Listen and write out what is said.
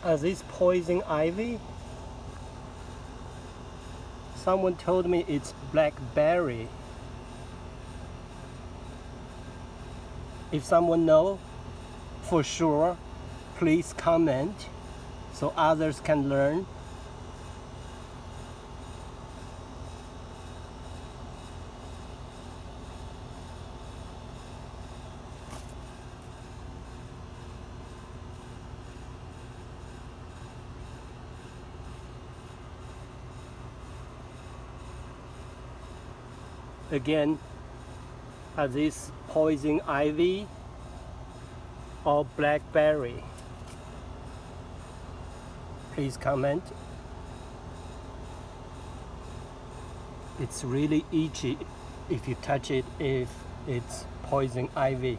Is this poison ivy? Someone told me it's blackberry. If someone knows for sure, please comment so others can learn. Again, is this poison ivy or blackberry? Please comment. It's really itchy if you touch it, if it's poison ivy.